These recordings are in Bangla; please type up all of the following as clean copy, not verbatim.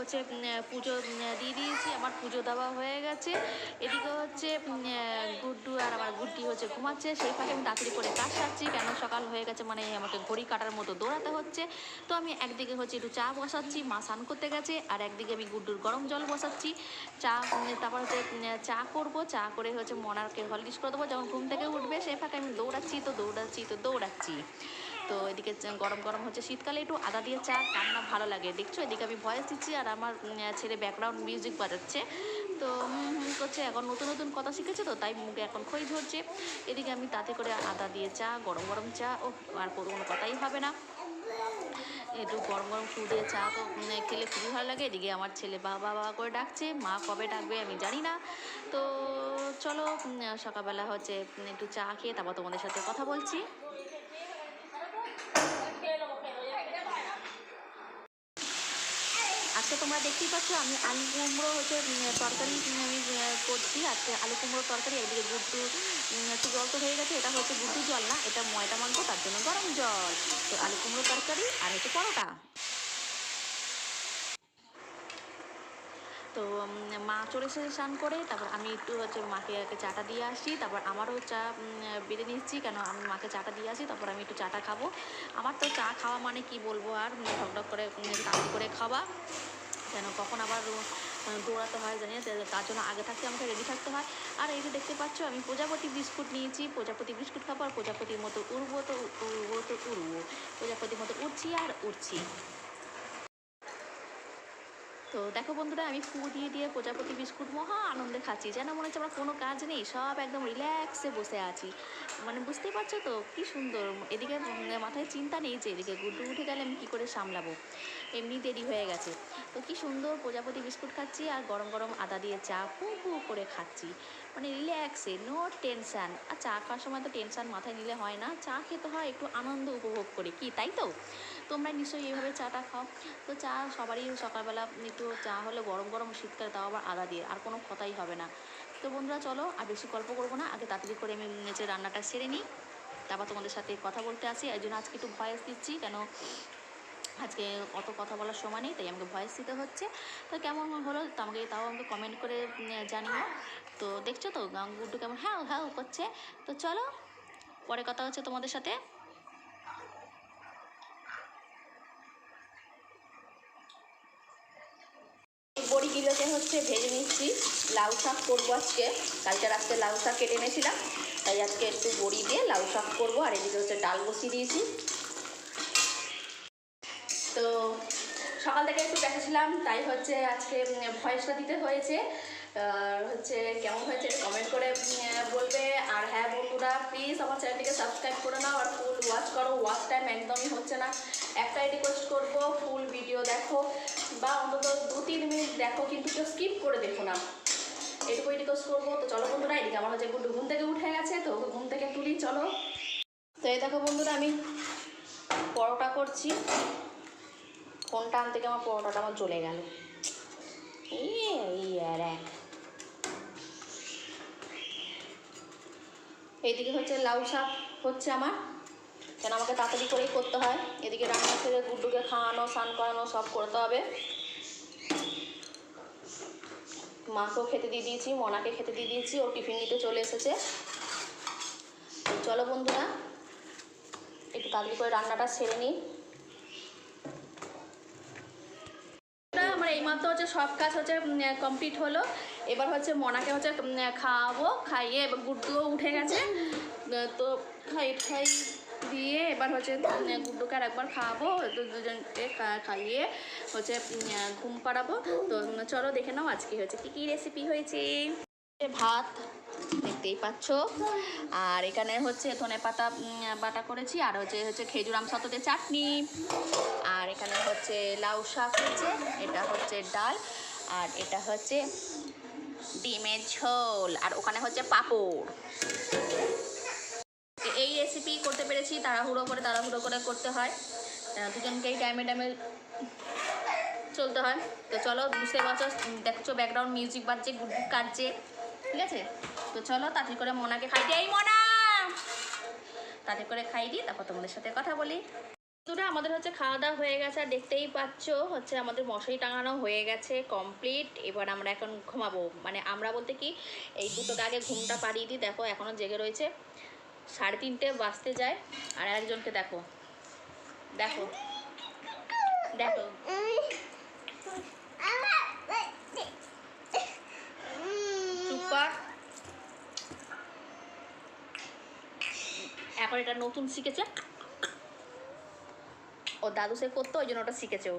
হচ্ছে পুজো দিয়ে দিয়েছি, আমার পুজো দেওয়া হয়ে গেছে। এদিকে হচ্ছে গুড্ডু আর আমার গুড্ডি হচ্ছে ঘুমাচ্ছে, সেই ফাঁকে আমি তাড়াতাড়ি করে কাজ সারছি, কেন সকাল হয়ে গেছে মানে আমাকে ঘড়ি কাটার মতো দৌড়াতে হচ্ছে। তো আমি একদিকে হচ্ছে একটু চা বসাচ্ছি, মা স্নান করতে গেছে, আর একদিকে আমি গুড্ডুর গরম জল বসাচ্ছি। চা তারপর হচ্ছে চা করবো, চা করে হচ্ছে মনারকে হলিডিস করে দেবো, যখন ঘুম থেকে উঠবে সেই ফাঁকে আমি দৌড়াচ্ছি। তো এদিকে গরম গরম হচ্ছে শীতকালে একটু আদা দিয়ে চা কার না ভালো লাগে, দেখছো এদিকে আমি ভয়েস দিচ্ছি আর আমার ছেলে ব্যাকগ্রাউন্ড মিউজিক বাজাচ্ছে। তো করছে, এখন নতুন নতুন কথা শিখেছে তো তাই মুখে এখন খই ঝরছে। এদিকে আমি তাতে করে আদা দিয়ে চা, গরম গরম চা, ও আর কোনো কথাই হবে না। একটু গরম গরম ফুল দিয়ে চা তো খেলে খুবই ভালো লাগে। এদিকে আমার ছেলে বাবা বাবা করে ডাকছে, মা কবে ডাকবে আমি জানি না। তো চলো সকালবেলা হচ্ছে একটু চা খেয়ে তারপর তোমাদের সাথে কথা বলছি। আজকে তোমরা দেখতেই পাচ্ছ আমি আলু কুমড়ো হচ্ছে তরকারি আমি করছি। আজকে আলু কুমড়ো তরকারি। একদিকে গুড্ডু একটু জল তো হয়ে গেছে, এটা হচ্ছে গুড্ডু জল না, এটা ময়দা মানবো তার জন্য গরম জল। তো আলু কুমড়ো তরকারি আর হচ্ছে পরোটা। তো মা চলে এসে স্নান করে, তারপর আমি একটু হচ্ছে মাকে চাটা দিয়ে আসি, তারপর আমারও চা বেড়ে নিচ্ছি, কেন আমি মাকে চাটা দিয়ে আসি, তারপর আমি একটু চাটা খাবো। আমার তো চা খাওয়া মানে কি বলবো আর, ঢকঢক করে তাড়াতাড়ি করে খাওয়া, কেন কখন আবার দৌড়াতে হয় জানি না, তার জন্য আগে থাকতে আমাকে রেডি থাকতে হয়। আর এই যে দেখতে পাচ্ছ আমি প্রজাপতি বিস্কুট নিয়েছি, প্রজাপতি বিস্কুট খাবো আর প্রজাপতির মতো উড়বো, প্রজাপতির মতো উড়ছি আর উড়ছি। তো দেখো বন্ধুরা, আমি ফু দিয়ে দিয়ে প্রজাপতি বিস্কুট মহা আনন্দে খাচ্ছি, যেন মনে হচ্ছে আমার কোনো কাজ নেই, সব একদম রিল্যাক্সে বসে আছি। মানে বুঝতেই পারছো তো কি সুন্দর। এদিকে মাথায় চিন্তা নেই যে এদিকে গুড্ডু উঠে গেলে আমি কী করে সামলাবো, এমনি দেরি হয়ে গেছে। তো কি সুন্দর প্রজাপতি বিস্কুট খাচ্ছি আর গরম গরম আদা দিয়ে চা ফু ফু করে খাচ্ছি, মানে রিল্যাক্সে, নো টেনশান। আর চা খাওয়ার সময় তো টেনশান মাথায় নিলে হয় না, চা খেতে হয় একটু আনন্দ উপভোগ করে, কি তাই তো? তোমরা নিশ্চয়ই এইভাবে চাটা খাও। তো চা সবারই সকালবেলা একটু চা হলে গরম গরম শীতকালে, তাও আবার আদা দিয়ে, আর কোনো কথাই হবে না। তো বন্ধুরা চলো আর বেশি গল্প করবো না, আগে তাড়াতাড়ি করে আমি নিচে রান্নাটা সেরে নিই, তারপর তোমাদের সাথে কথা বলতে আসি। এই জন্য আজকে একটু ভয়েস দিচ্ছি, কেন আজকে অত কথা বলার সময় নেই, তাই আমাকে ভয়েস দিতে হচ্ছে। তো কেমন হলো তো তাও আমাকে কমেন্ট করে জানিও। তো দেখছো তো গুড্ডু কেমন হ্যাঁ হ্যাঁ করছে। তো চলো পরে কথা হচ্ছে তোমাদের সাথে। বড়িগুলোকে হচ্ছে ভেজে নিচ্ছি, লাউ শাক করবো আজকে। কালকে রাত্রে লাউ শাক কেটে এনেছিলাম, তাই আজকে একটু বড়ি দিয়ে লাউ শাক করবো। আর এদিকে হচ্ছে ডাল বসিয়ে দিয়েছি। তো সকাল থেকে একটু দেখেছিলাম, তাই হচ্ছে আজকে ভয়েসটা দিতে হয়েছে। হচ্ছে কেমন হয়েছে কমেন্ট করে বলবে। আর হ্যাঁ বন্ধুরা, প্লিজ আমার চ্যানেলটিকে সাবস্ক্রাইব করে নাও আর ফুল ওয়াচ করো। ওয়াচ টাইম একদমই হচ্ছে না, একটাই রিকোয়েস্ট করবো, ফুল ভিডিও দেখো বা অন্তত 2-3 মিনিট দেখো, কিন্তু কেউ স্কিপ করে দেখো না, এটুকুই রিকোয়েস্ট করবো। তো চলো বন্ধুরা, এদিকে আমার হচ্ছে গুড্ডু ঘুম থেকে উঠে গেছে, তো ঘুম থেকে তুলি চলো। তো এই দেখো বন্ধুরা, আমি পরোটা করছি। ফোনটা আনতে গিয়ে আমার পরোটাটা আমার চলে গেল। এইদিকে হচ্ছে লাউ শাক হচ্ছে আমার, কেন আমাকে তাড়াতাড়ি করেই করতে হয়। এদিকে রান্না করে গুড্ডুকে খাওয়ানো, স্নান করানো সব করতে হবে। মাকেও খেতে দিয়ে দিয়েছি, মনাকে খেতে দিয়ে দিয়েছি, ও টিফিন নিতে চলে এসেছে। তো চলো বন্ধুরা, একটু তাড়াতাড়ি করে রান্নাটা সেরে নিই। আমার এইমাত্র হচ্ছে সব কাজ হচ্ছে কমপ্লিট হলো। এবার হচ্ছে মনাকে হচ্ছে খাওয়াবো, খাইয়ে এবার গুড্ডুও উঠে গেছে, তো খাই দিয়ে এবার হচ্ছে গুড্ডুকে আর একবার খাওয়াবো, দুজনকে খাইয়ে হচ্ছে ঘুম পাড়াবো। তো চলো দেখে নাও আজকে হচ্ছে কী কী রেসিপি হয়েছে। ভাত দেখতেই পাচ্ছ, আর এখানে হচ্ছে ধনেপাতা বাটা করেছি, আর হচ্ছে খেজুর আমসত্ত্বতে চাটনি, আর এখানে হচ্ছে লাউ শাক হচ্ছে, এটা হচ্ছে ডাল, আর এটা হচ্ছে ডিমের ঝোল, আর ওখানে হচ্ছে পাঁপড়। এই রেসিপি করতে পেরেছি, তাড়াহুড়ো করে করতে হয়, দুজনকেই টাইমে চলতে হয়। তো চলো, বুঝতে পারছো, দেখছো ব্যাকগ্রাউন্ড মিউজিক বাজছে, গুড্ডু কাটছে, ঠিক আছে। তো চলো তাড়াতাড়ি করে মনাকে খাই দিই, এই মনা তাড়াতাড়ি করে খাই দিই, তারপর তোমাদের সাথে কথা বলি। বন্ধুরা আমাদের হচ্ছে খাওয়া দাওয়া হয়ে গেছে, আর দেখতেই পাচ্ছ হচ্ছে আমাদের মশারি টাঙানো হয়ে গেছে কমপ্লিট। এবার আমরা এখন ঘুমাবো, মানে আমরা বলতে কি এই দুটোকে আগে ঘুমটা পাড়িয়ে দিই। দেখো এখনও জেগে রয়েছে, 3:30 বাজতে যায়। আর একজনকে দেখো দেখো দেখো সুপার। এখন এটা নতুন শিখেছে, ও দাদু সে করতো, ওই জন্য ওটা শিখেছে ও।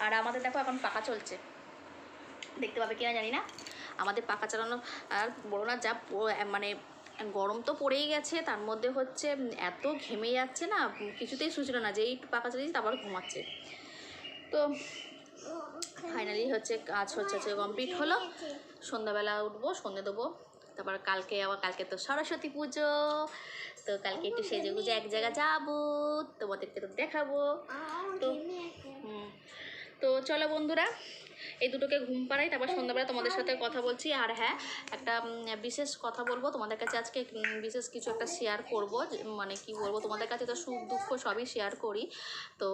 আর আমাদের দেখো এখন পাখা চলছে, দেখতে পাবে কিনা জানি না। আমাদের পাখা চালানো আর বলো না, যা মানে গরম তো পড়েই গেছে, তার মধ্যে হচ্ছে এত ঘেমে যাচ্ছে না, কিছুতেই সুছিল না যে এই পাখা চালিয়েছি তারপর ঘুমাচ্ছে। তো ফাইনালি হচ্ছে কাজ হচ্ছে কমপ্লিট হলো। সন্ধ্যাবেলা উঠবো, সন্ধে দেবো, তারপর কালকে তো সরস্বতী পুজো, তো কালকে একটু সেজে গুজে এক জায়গায় যাবো, তোমাদেরকে তো দেখাবো। তো তো চলো বন্ধুরা, এই দুটোকে ঘুম পাড়াই, তারপর সন্ধ্যাবেলা তোমাদের সাথে কথা বলছি। আর হ্যাঁ, একটা বিশেষ কথা বলবো তোমাদের কাছে আজকে, বিশেষ কিছু একটা শেয়ার করব। মানে কি বলবো, তোমাদের কাছে তো সুখ দুঃখ সবই শেয়ার করি, তো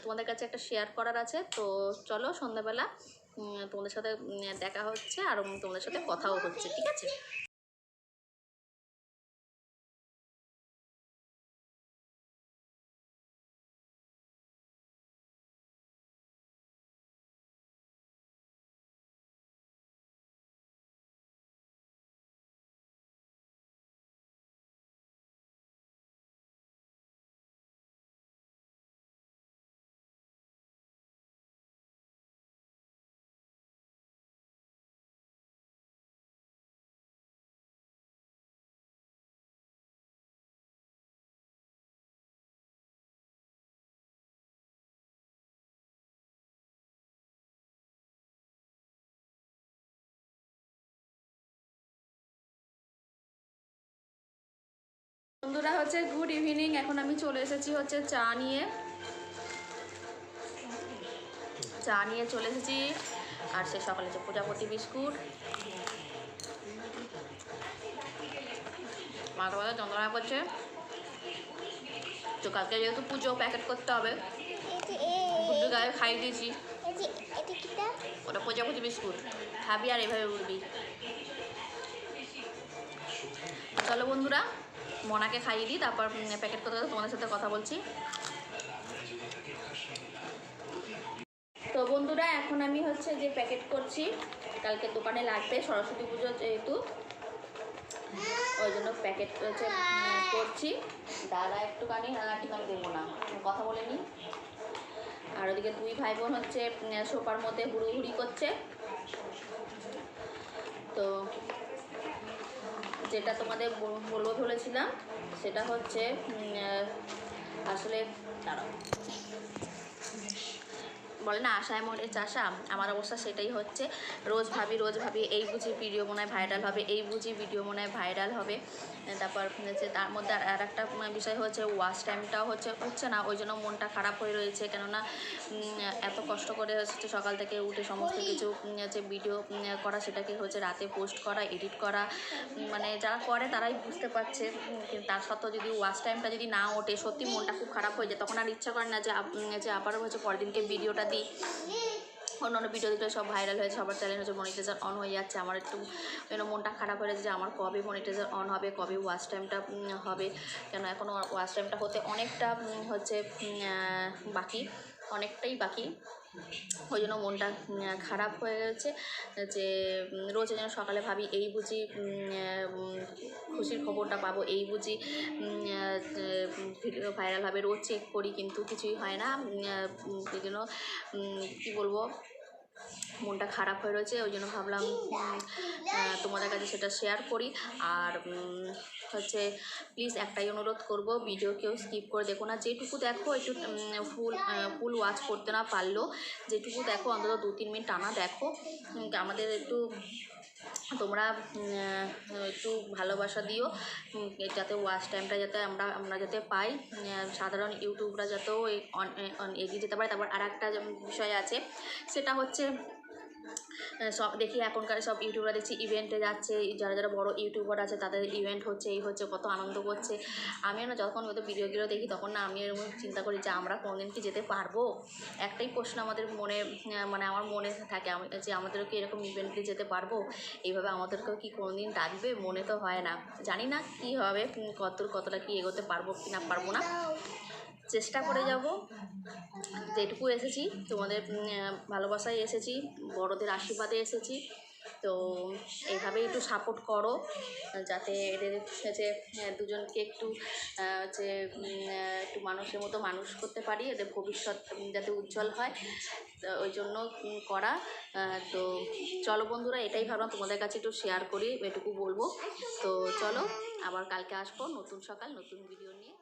তোমাদের কাছে একটা শেয়ার করার আছে। তো চলো সন্ধ্যাবেলা তোমাদের সাথে দেখা হচ্ছে, আর তোমাদের সাথে কথাও হচ্ছে, ঠিক আছে? বন্ধুরা হচ্ছে গুড ইভিনিং, এখন আমি চলে এসেছি হচ্ছে চা নিয়ে চলে এসেছি। আর সে সকালে যে প্রজাপতি বিস্কুট, মাথা ব্যথা যন্ত্রণা করছে, তো কালকে যেহেতু পুজো প্যাকেট করতে হবে, গুড্ডু গায়ে খাইয়ে দিয়েছি। ওটা প্রজাপতি বিস্কুট, খাবি আর এভাবে উঠবি। চলো বন্ধুরা, মনাকে খাইয়ে দিই, তারপর প্যাকেট করতে তোমাদের সাথে কথা বলছি। তো বন্ধুরা এখন আমি হচ্ছে যে প্যাকেট করছি, কালকে দোকানে লাগবে সরস্বতী পুজো যেহেতু, ওই জন্য প্যাকেট হচ্ছে করছি। দাদা একটুখানি ঠিকানা দেবো না, কথা বলে নিই। আর ওদিকে দুই ভাই বোন হচ্ছে সোফার মধ্যে হুড়ুহুড়ি করছে। তো যেটা তোমাদের বলবো বলেছিলাম সেটা হচ্ছে আসলে দাঁড়াও, বলে না আশায় মরে চাষা, আমার অবস্থা সেটাই হচ্ছে। রোজ ভাবি এই বুঝি ভিডিও মনে হয় ভাইরাল হবে, এই বুঝি ভিডিও মনে হয় ভাইরাল হবে। তারপর হচ্ছে তার মধ্যে আর একটা বিষয় হচ্ছে ওয়াচ টাইমটাও হচ্ছে না, ওই জন্য মনটা খারাপ হয়ে রয়েছে। কেননা এত কষ্ট করে হচ্ছে সকাল থেকে উঠে সমস্ত কিছু হচ্ছে ভিডিও করা, সেটাকে হচ্ছে রাতে পোস্ট করা, এডিট করা, মানে যারা করে তারাই বুঝতে পারছে। কিন্তু তার সত্ত্বেও যদি ওয়াচ টাইমটা যদি না ওঠে, সত্যি মনটা খুব খারাপ হয়ে যায়। তখন আর ইচ্ছা করে না যে আবারও হচ্ছে পরের দিনকে ভিডিওটা দিই। অন্য ভিডিও দিলে সব ভাইরাল হয়েছে, সবার চ্যানেল হচ্ছে মনিটাইজার অন হয়ে যাচ্ছে, আমার একটু যেন মনটা খারাপ হয়ে যাচ্ছে যে আমার কবে মনিটাইজার অন হবে, কবে ওয়াচ টাইমটা হবে। কেন এখনও ওয়াচ টাইমটা হতে অনেকটা হচ্ছে বাকি, অনেকটাই বাকি। ওই জন্য মনটা খারাপ হয়ে গেছে যে রোজ যেন সকালে ভাবি এই বুঝি খুশির খবরটা পাবো, এই বুঝি ভিডিও ভাইরাল হবে, রোজ চেক করি কিন্তু কিছুই হয় না। সেই জন্য কী বলবো, মনটা খারাপ হয়ে রয়েছে। ওই জন্য ভাবলাম তোমাদের কাছে সেটা শেয়ার করি। আর হচ্ছে প্লিজ একটাই অনুরোধ করব, ভিডিও কেউ স্কিপ করে দেখো না, যেটুকু দেখো একটু ফুল ওয়াচ করতে না পারলেও যেটুকু দেখো অন্তত 2-3 মিনিট টানা দেখো। আমাদের একটু তোমরা একটু ভালোবাসা দিও, যাতে ওয়াচ টাইমটা যাতে আমরা যাতে পাই, সাধারণ ইউটিউবরা যাতেও এগিয়ে যেতে পারে। তারপর আর একটা বিষয় আছে, সেটা হচ্ছে সব দেখি এখনকার সব ইউটিউবার দেখছি ইভেন্টে যাচ্ছে, যারা যারা বড় ইউটিউবার আছে তাদের ইভেন্ট হচ্ছে, এই হচ্ছে, কত আনন্দ করছে। আমিও না যখন ওদের ভিডিওগুলো দেখি তখন না আমি এরকম চিন্তা করি যে আমরা কোনোদিন কি যেতে পারবো। একটাই প্রশ্ন আমাদের মনে মানে আমার মনে থাকে যে আমাদেরও কি এরকম ইভেন্টে যেতে পারবো, এইভাবে আমাদেরকেও কি কোনোদিন ডাকবে, মনে তো হয় না। জানি না কি হবে, কতটা কি এগোতে পারবো কি না পারবো না, চেষ্টা করে যাব। যেটুকু এসেছি তোমাদের ভালোবাসায় এসেছি, বড়দের আশীর্বাদে এসেছি। তো এইভাবে একটু সাপোর্ট করো, যাতে এদের হচ্ছে দুজনকে একটু হচ্ছে একটু মানুষের মতো মানুষ করতে পারি, এদের ভবিষ্যৎ যাতে উজ্জ্বল হয়। তো ওই জন্য করা। তো চলো বন্ধুরা, এটাই ভাবলাম তোমাদের কাছে একটু শেয়ার করি, এটুকু বলবো। তো চলো, আবার কালকে আসবো নতুন সকাল নতুন ভিডিও নিয়ে।